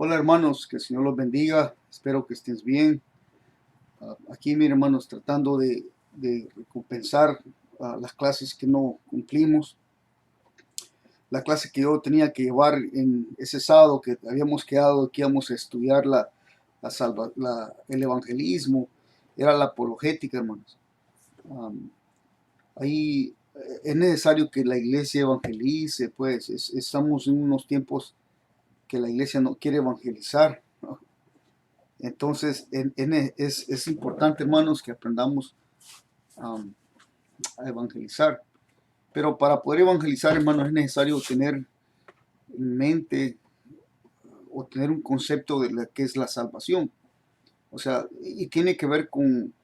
Hola hermanos, que el Señor los bendiga, espero que estés bien. Aquí, mis hermanos, tratando de recompensar las clases que no cumplimos. La clase que yo tenía que llevar en ese sábado que habíamos quedado, que íbamos a estudiar el evangelismo, era la apologética, hermanos. Um, Ahí es necesario que la iglesia evangelice, pues estamos en unos tiempos que la iglesia no quiere evangelizar, ¿no? Entonces, es importante, hermanos, que aprendamos um, a evangelizar. Pero para poder evangelizar, hermanos, es necesario tener en mente o tener un concepto de lo que es la salvación. O sea, y tiene que ver con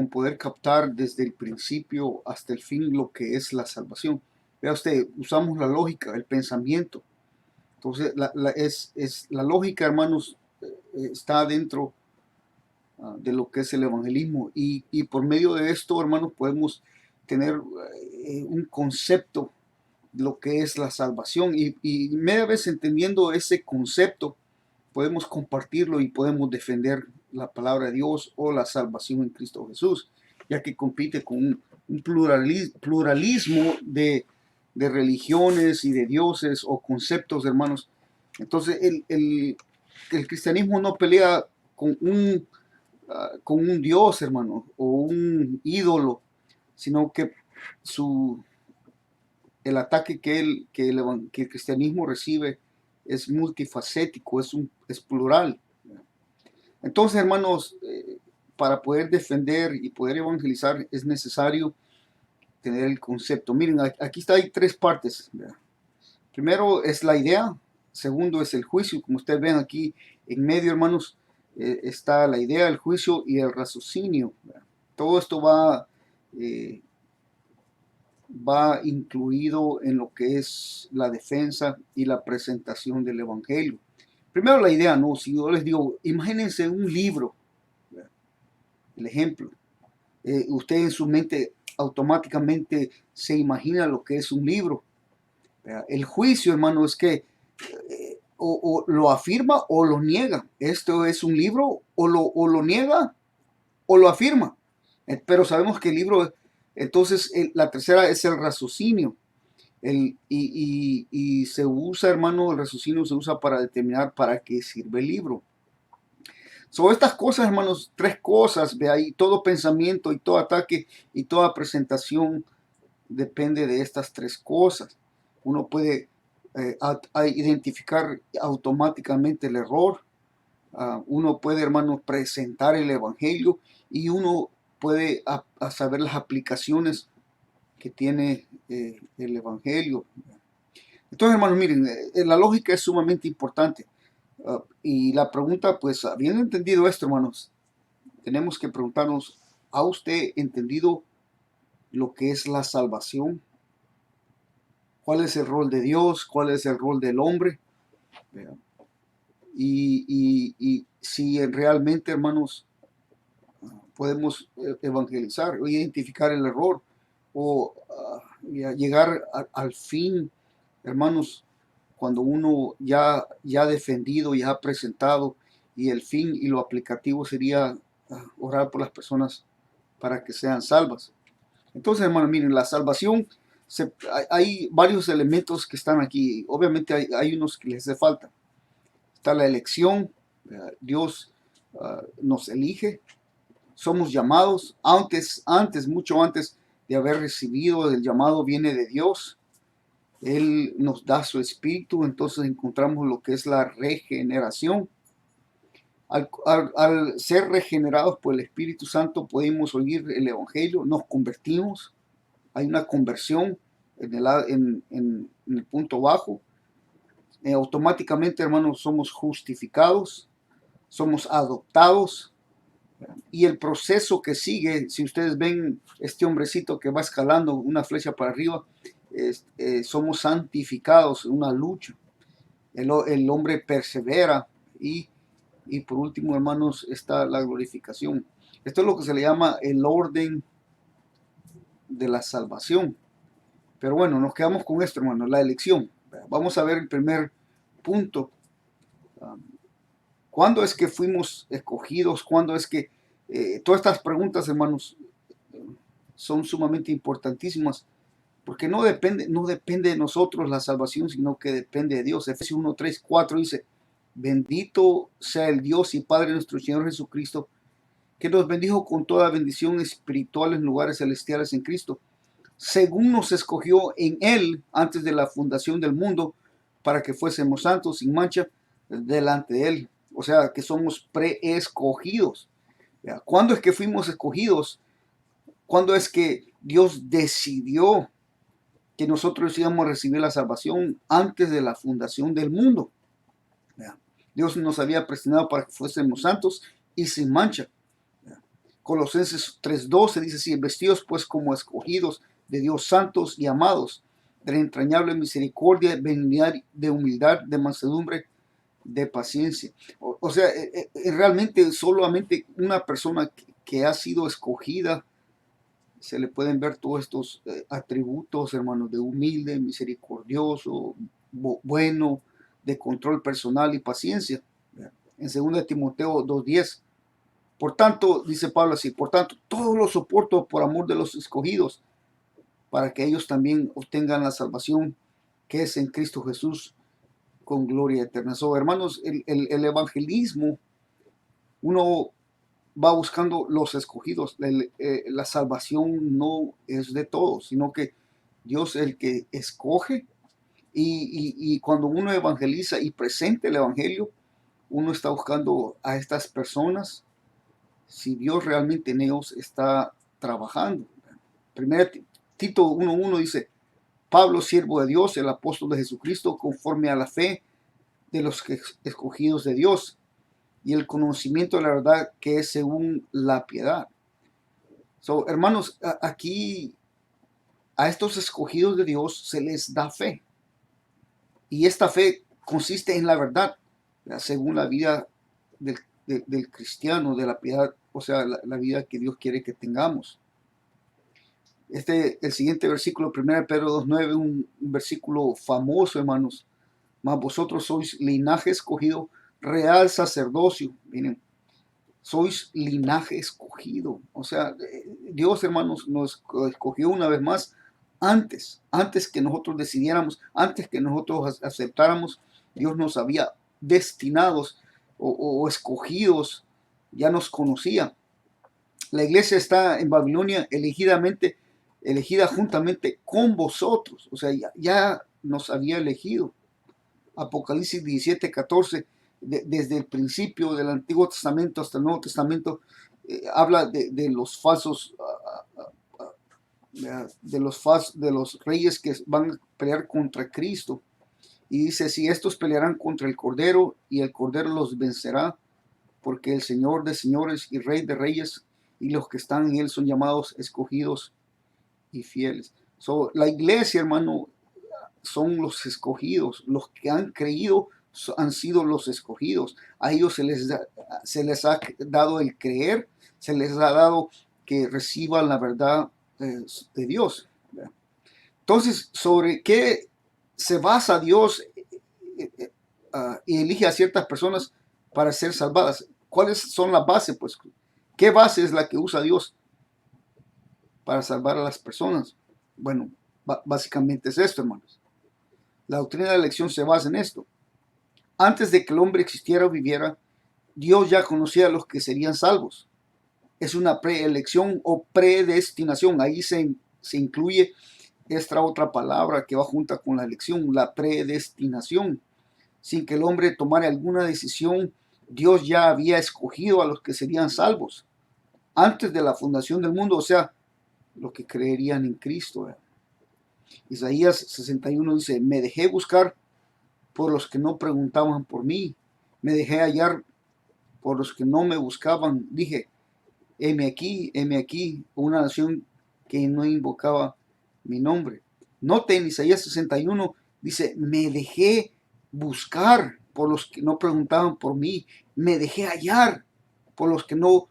poder captar desde el principio hasta el fin lo que es la salvación. Vea usted, usamos la lógica, el pensamiento. Entonces, la lógica, hermanos, está dentro de lo que es el evangelismo. Y por medio de esto, hermanos, podemos tener un concepto de lo que es la salvación. Y media vez entendiendo ese concepto, podemos compartirlo y podemos defender la palabra de Dios o la salvación en Cristo Jesús, ya que compite con un pluralismo de religiones y de dioses o conceptos, hermanos. Entonces, el cristianismo no pelea con un dios, hermano, o un ídolo, sino que su, el ataque que el cristianismo recibe es multifacético, es plural. Entonces, hermanos, para poder defender y poder evangelizar es necesario tener el concepto. Miren, aquí hay tres partes, ¿verdad? Primero es la idea, segundo es el juicio. Como ustedes ven aquí en medio, hermanos, está la idea, el juicio y el raciocinio, ¿verdad? Todo esto eh, va incluido en lo que es la defensa y la presentación del Evangelio. Primero la idea, ¿no? Si yo les digo, imagínense un libro, ¿verdad? El ejemplo. Usted en su mente automáticamente se imagina lo que es un libro, ¿verdad? El juicio, hermano, es que o lo afirma o lo niega. Esto es un libro, o lo niega o lo afirma. Pero sabemos que el libro, entonces la tercera es el raciocinio. Y se usa, hermano, el raciocinio se usa para determinar para qué sirve el libro. Sobre estas cosas, hermanos, tres cosas, ve ahí, todo pensamiento y todo ataque y toda presentación depende de estas tres cosas. Uno puede identificar automáticamente el error. Uno puede, hermanos, presentar el evangelio y uno puede a saber las aplicaciones que tiene el evangelio. Entonces, hermanos, miren, la lógica es sumamente importante. Y la pregunta, pues, habiendo entendido esto, hermanos, tenemos que preguntarnos, ¿ha usted entendido lo que es la salvación? ¿Cuál es el rol de Dios? ¿Cuál es el rol del hombre? Y si realmente, hermanos, podemos evangelizar o identificar el error o llegar al fin, hermanos, cuando uno ya ha defendido, ya ha presentado, y el fin y lo aplicativo sería orar por las personas para que sean salvas. Entonces, hermanos, miren, la salvación, hay varios elementos que están aquí. Obviamente hay unos que les hace falta. Está la elección, Dios nos elige, somos llamados, mucho antes de haber recibido el llamado viene de Dios. Él nos da su espíritu, entonces encontramos lo que es la regeneración. Al ser regenerados por el Espíritu Santo podemos oír el Evangelio, nos convertimos, hay una conversión en el punto bajo. Automáticamente, hermanos, somos justificados, somos adoptados. Y el proceso que sigue, si ustedes ven este hombrecito que va escalando una flecha para arriba, somos santificados en una lucha. El hombre persevera y por último, hermanos, está la glorificación. Esto es lo que se le llama el orden de la salvación. Pero bueno, nos quedamos con esto, hermanos, la elección. Vamos a ver el primer punto. ¿Cuándo es que fuimos escogidos? ¿Cuándo es que todas estas preguntas, hermanos, son sumamente importantísimas? Porque no depende de nosotros la salvación, sino que depende de Dios. Efesios 1, 3, 4 dice, bendito sea el Dios y Padre de nuestro Señor Jesucristo, que nos bendijo con toda bendición espiritual en lugares celestiales en Cristo, según nos escogió en Él antes de la fundación del mundo, para que fuésemos santos sin mancha delante de Él. O sea, que somos preescogidos. ¿Cuándo es que fuimos escogidos? ¿Cuándo es que Dios decidió que nosotros íbamos a recibir la salvación? Antes de la fundación del mundo. Dios nos había predestinado para que fuésemos santos y sin mancha. Colosenses 3:12 dice así, vestidos pues como escogidos de Dios, santos y amados, de la entrañable misericordia, benignidad, de humildad, de mansedumbre, de paciencia. O sea, realmente solamente una persona que ha sido escogida, se le pueden ver todos estos atributos, hermanos, de humilde, misericordioso, bueno, de control personal y paciencia. En 2 Timoteo 2:10. Por tanto, dice Pablo así, por tanto, todo lo soporto por amor de los escogidos, para que ellos también obtengan la salvación que es en Cristo Jesús con gloria eterna. So, hermanos, el evangelismo, uno va buscando los escogidos. La salvación no es de todos, sino que Dios es el que escoge. Y cuando uno evangeliza y presenta el evangelio, uno está buscando a estas personas si Dios realmente en ellos está trabajando. Primero Tito 1:1 dice, Pablo, siervo de Dios, el apóstol de Jesucristo, conforme a la fe de los escogidos de Dios y el conocimiento de la verdad que es según la piedad. So, hermanos, aquí a estos escogidos de Dios se les da fe. Y esta fe consiste en la verdad, según la vida del cristiano, de la piedad, o sea, la vida que Dios quiere que tengamos. El siguiente versículo, 1 Pedro 2:9, un versículo famoso, hermanos. Mas vosotros sois linaje escogido, real sacerdocio. Miren, sois linaje escogido. O sea, Dios, hermanos, nos escogió una vez más antes que nosotros decidiéramos, antes que nosotros aceptáramos. Dios nos había destinados o escogidos, ya nos conocía. La iglesia está en Babilonia elegida juntamente con vosotros. O sea, ya nos había elegido. Apocalipsis 17:14, desde el principio del Antiguo Testamento hasta el Nuevo Testamento, habla de los falsos, de los reyes que van a pelear contra Cristo. Y dice, si estos pelearán contra el Cordero, y el Cordero los vencerá, porque el Señor de señores y Rey de reyes, y los que están en él son llamados escogidos y fieles. So, la iglesia, hermano, son los escogidos. Los que han creído han sido los escogidos. A ellos se les ha dado el creer, se les ha dado que reciban la verdad de Dios. Entonces, ¿sobre qué se basa Dios y elige a ciertas personas para ser salvadas? ¿Cuáles son las bases? Pues, ¿qué base es la que usa Dios para salvar a las personas? Bueno, básicamente es esto, hermanos. La doctrina de la elección se basa en esto. Antes de que el hombre existiera o viviera, Dios ya conocía a los que serían salvos. Es una preelección o predestinación. Ahí se incluye esta otra palabra que va junta con la elección, la predestinación. Sin que el hombre tomara alguna decisión, Dios ya había escogido a los que serían salvos antes de la fundación del mundo, o sea, los que creerían en Cristo. Isaías 61 dice, me dejé buscar por los que no preguntaban por mí, me dejé hallar por los que no me buscaban. Dije, heme aquí, una nación que no invocaba mi nombre. Noten, Isaías 61 dice, me dejé buscar por los que no preguntaban por mí, me dejé hallar por los que no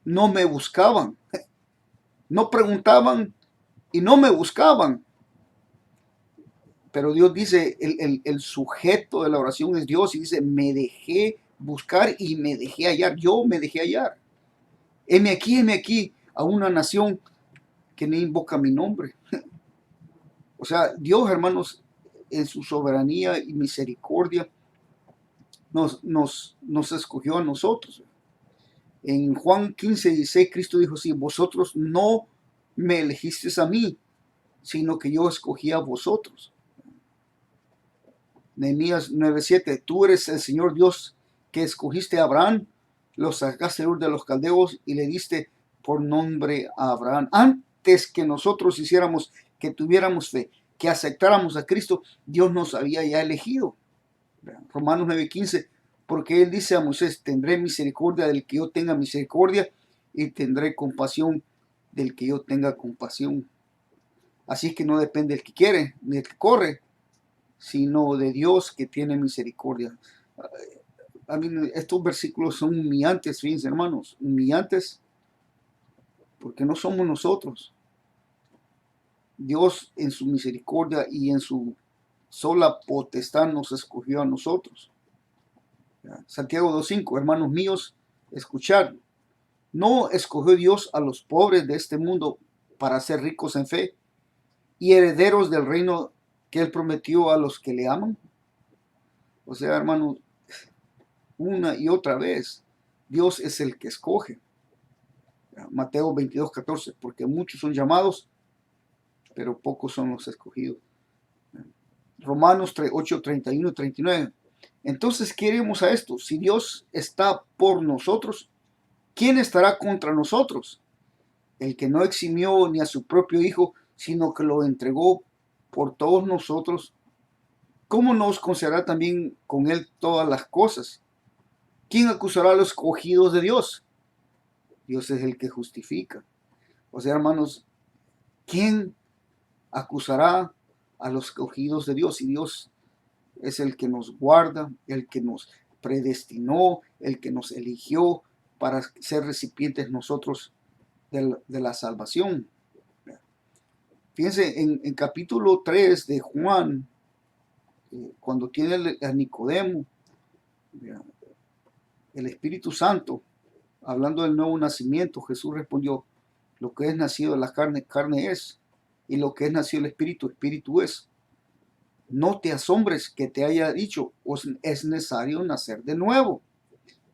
me buscaban. No preguntaban y no me buscaban. Pero Dios dice, el sujeto de la oración es Dios, y dice, me dejé buscar y me dejé hallar. Yo me dejé hallar. Heme aquí a una nación que no invoca mi nombre. O sea, Dios, hermanos, en su soberanía y misericordia, nos escogió a nosotros. En Juan 15:16, Cristo dijo así: vosotros no me elegisteis a mí, sino que yo escogí a vosotros. Nehemías 9:7, tú eres el Señor Dios que escogiste a Abraham, lo sacaste de los caldeos y le diste por nombre a Abraham. Antes que nosotros hiciéramos, que tuviéramos fe, que aceptáramos a Cristo, Dios nos había ya elegido. Romanos 9:15, porque Él dice a Moisés: tendré misericordia del que yo tenga misericordia y tendré compasión del que yo tenga compasión. Así que no depende del que quiere ni del que corre, sino de Dios que tiene misericordia. A mí estos versículos son humillantes, fíjense, hermanos, humillantes, porque no somos nosotros. Dios en su misericordia y en su sola potestad nos escogió a nosotros. Santiago 2:5, hermanos míos, escuchad, ¿no escogió Dios a los pobres de este mundo para ser ricos en fe y herederos del reino que Él prometió a los que le aman? O sea, hermanos, una y otra vez, Dios es el que escoge. Mateo 22:14, porque muchos son llamados, pero pocos son los escogidos. Romanos 8, 31 y 39. Entonces, ¿qué haremos a esto? Si Dios está por nosotros, ¿quién estará contra nosotros? El que no eximió ni a su propio Hijo, sino que lo entregó por todos nosotros, ¿cómo nos concederá también con Él todas las cosas? ¿Quién acusará a los escogidos de Dios? Dios es el que justifica. O sea, hermanos, ¿quién acusará a los escogidos de Dios? Y Dios es el que nos guarda, el que nos predestinó, el que nos eligió para ser recipientes nosotros de la salvación. Fíjense, en capítulo 3 de Juan, cuando tiene a Nicodemo, el Espíritu Santo, hablando del nuevo nacimiento, Jesús respondió: lo que es nacido de la carne, carne es, y lo que es nacido del Espíritu, Espíritu es. No te asombres que te haya dicho, es necesario nacer de nuevo.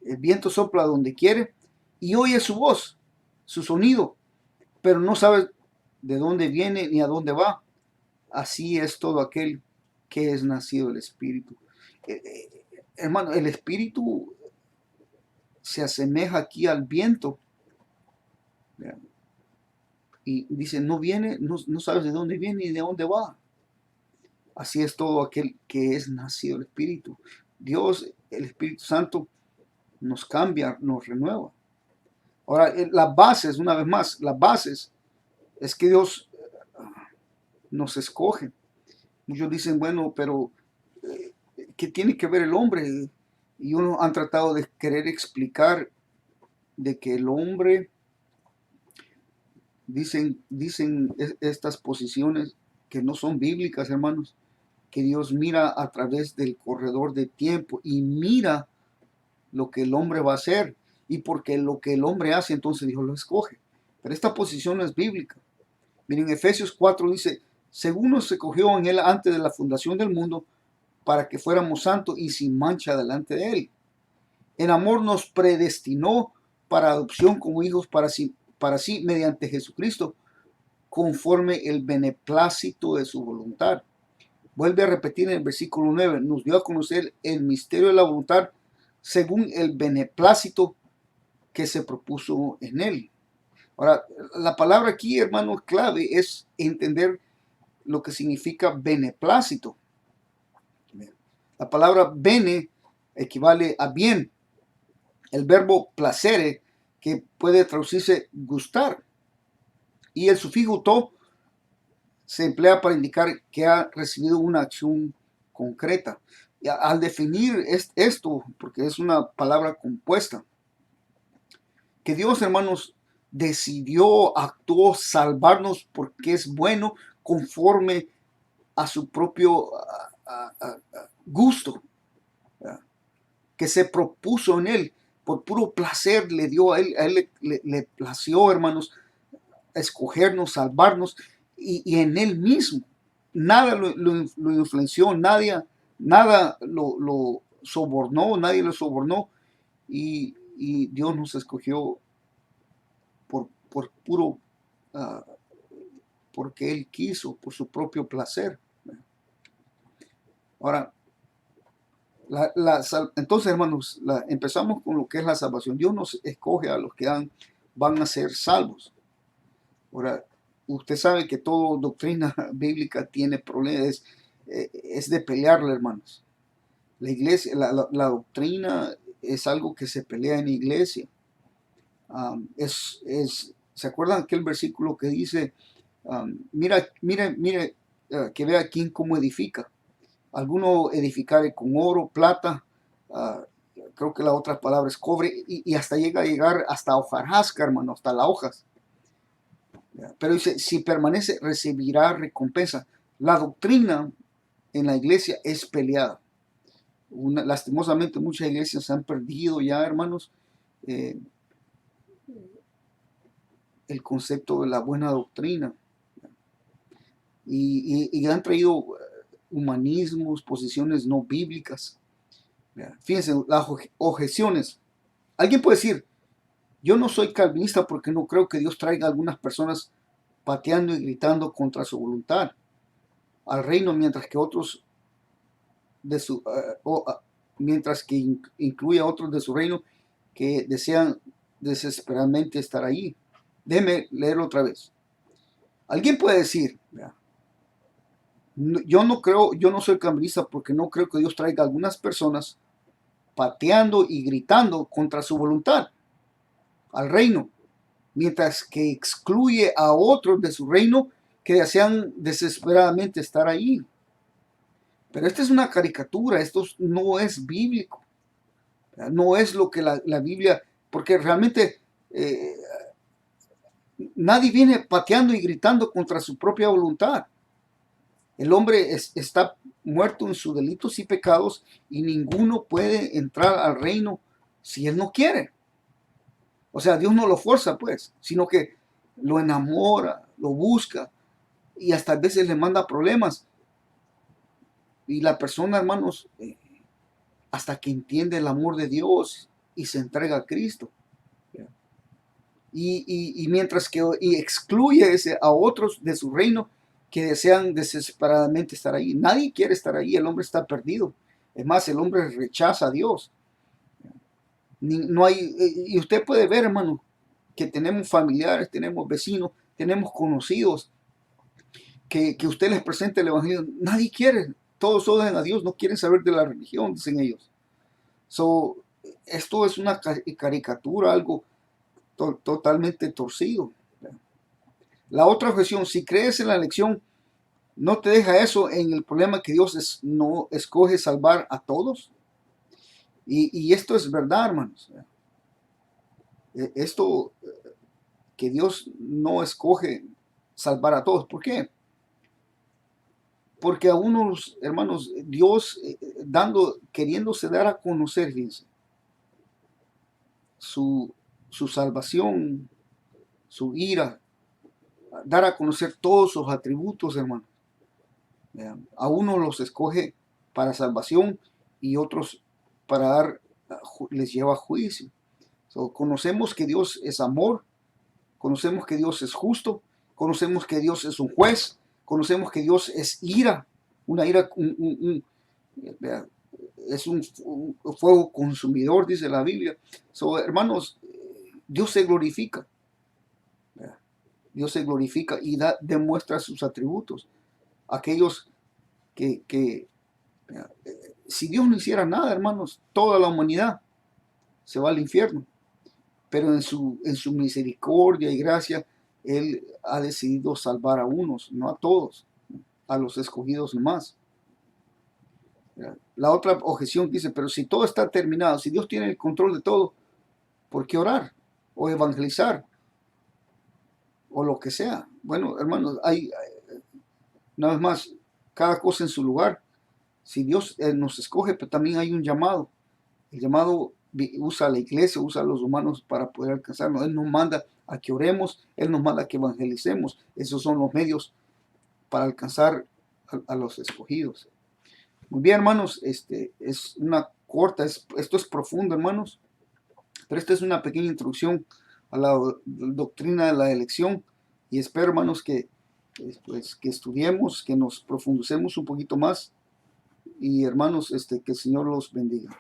El viento sopla donde quiere y oye su voz, su sonido, pero no sabes de dónde viene ni a dónde va. Así es todo aquel que es nacido del Espíritu. Hermano, el Espíritu se asemeja aquí al viento. Y dice, no viene, no sabes de dónde viene ni de dónde va. Así es todo aquel que es nacido del Espíritu. Dios, el Espíritu Santo, nos cambia, nos renueva. Ahora, las bases, una vez más, las bases es que Dios nos escoge. Muchos dicen, bueno, pero ¿qué tiene que ver el hombre? Y unos han tratado de querer explicar de que el hombre, dicen estas posiciones que no son bíblicas, hermanos, que Dios mira a través del corredor de tiempo y mira lo que el hombre va a hacer, y porque lo que el hombre hace, entonces Dios lo escoge. Pero esta posición no es bíblica. Miren, Efesios 4 dice, según nos escogió en Él antes de la fundación del mundo, para que fuéramos santos y sin mancha delante de Él. En amor nos predestinó para adopción como hijos para sí mediante Jesucristo, conforme el beneplácito de su voluntad. Vuelve a repetir en el versículo 9, nos dio a conocer el misterio de la voluntad según el beneplácito que se propuso en Él. Ahora, la palabra aquí, hermano, clave es entender lo que significa beneplácito. La palabra bene equivale a bien. El verbo placere, que puede traducirse gustar. Y el sufijo to se emplea para indicar que ha recibido una acción concreta. Y al definir esto, porque es una palabra compuesta, que Dios, hermanos, decidió, actuó, salvarnos porque es bueno conforme a su propio gusto. que se propuso en él, por puro placer le dio a él le plació, hermanos, escogernos, salvarnos, y en él mismo. Nada lo influenció, nada lo sobornó, nadie lo sobornó, y Dios nos escogió por puro, uh, porque Él quiso, por su propio placer. Ahora, entonces, hermanos, empezamos con lo que es la salvación. Dios nos escoge a los que van a ser salvos. Ahora, usted sabe que toda doctrina bíblica tiene problemas, es de pelearla, hermanos. La iglesia, la doctrina es algo que se pelea en la iglesia. ¿Se acuerdan aquel versículo que dice, mire, que vea quién cómo edifica? Alguno edificare con oro, plata, creo que la otra palabra es cobre, y hasta llega a llegar hasta hojarasca, hermano, hasta las hojas. Pero dice, si permanece, recibirá recompensa. La doctrina en la iglesia es peleada. Lastimosamente muchas iglesias se han perdido ya, hermanos, el concepto de la buena doctrina. Y han traído humanismos, posiciones no bíblicas. Fíjense, las objeciones. Alguien puede decir, yo no soy calvinista porque no creo que Dios traiga a algunas personas pateando y gritando contra su voluntad al reino, mientras que otros mientras que incluye a otros de su reino que desean desesperadamente estar allí. Déjeme leerlo otra vez. Alguien puede decir, yo no soy calvinista porque no creo que Dios traiga a algunas personas pateando y gritando contra su voluntad al reino, mientras que excluye a otros de su reino que desean desesperadamente estar ahí. Pero esta es una caricatura, esto no es bíblico, no es lo que la Biblia, porque realmente nadie viene pateando y gritando contra su propia voluntad. El hombre está muerto en sus delitos y pecados, y ninguno puede entrar al reino si él no quiere. O sea, Dios no lo fuerza, pues, sino que lo enamora, lo busca, y hasta a veces le manda problemas. Y la persona, hermanos, hasta que entiende el amor de Dios y se entrega a Cristo. Y mientras que excluye a otros de su reino que desean desesperadamente estar ahí. Nadie quiere estar ahí, el hombre está perdido. Es más, el hombre rechaza a Dios. No hay, y usted puede ver, hermano, que tenemos familiares, tenemos vecinos, tenemos conocidos, que usted les presente el evangelio. Nadie quiere, todos odian a Dios, no quieren saber de la religión, dicen ellos. Esto es una caricatura, algo totalmente torcido. La otra objeción, si crees en la elección, ¿no te deja eso en el problema que Dios no escoge salvar a todos? Y esto es verdad, hermanos. Esto que Dios no escoge salvar a todos. ¿Por qué? Porque a unos, hermanos, Dios queriéndose dar a conocer, fíjense, su salvación, su ira, dar a conocer todos sus atributos, hermanos. A unos los escoge para salvación y otros les lleva a juicio. Conocemos que Dios es amor, conocemos que Dios es justo, conocemos que Dios es un juez, conocemos que Dios es ira, una ira, es un fuego consumidor, dice la Biblia. Hermanos, Dios se glorifica. Dios se glorifica y demuestra sus atributos. Aquellos que si Dios no hiciera nada, hermanos, toda la humanidad se va al infierno. Pero en su misericordia y gracia, Él ha decidido salvar a unos, no a todos, a los escogidos nomás. La otra objeción dice, pero si todo está terminado, si Dios tiene el control de todo, ¿por qué orar o evangelizar o lo que sea? Bueno, hermanos, una vez más, cada cosa en su lugar. Si Dios nos escoge, pero también hay un llamado. El llamado usa a la iglesia, usa a los humanos para poder alcanzarnos. Él nos manda a que oremos, Él nos manda a que evangelicemos. Esos son los medios para alcanzar a los escogidos. Muy bien, hermanos, es una corta, esto es profundo, hermanos, pero esta es una pequeña introducción a la doctrina de la elección y espero, hermanos, pues, que estudiemos, que nos profundicemos un poquito más y, hermanos, que el Señor los bendiga.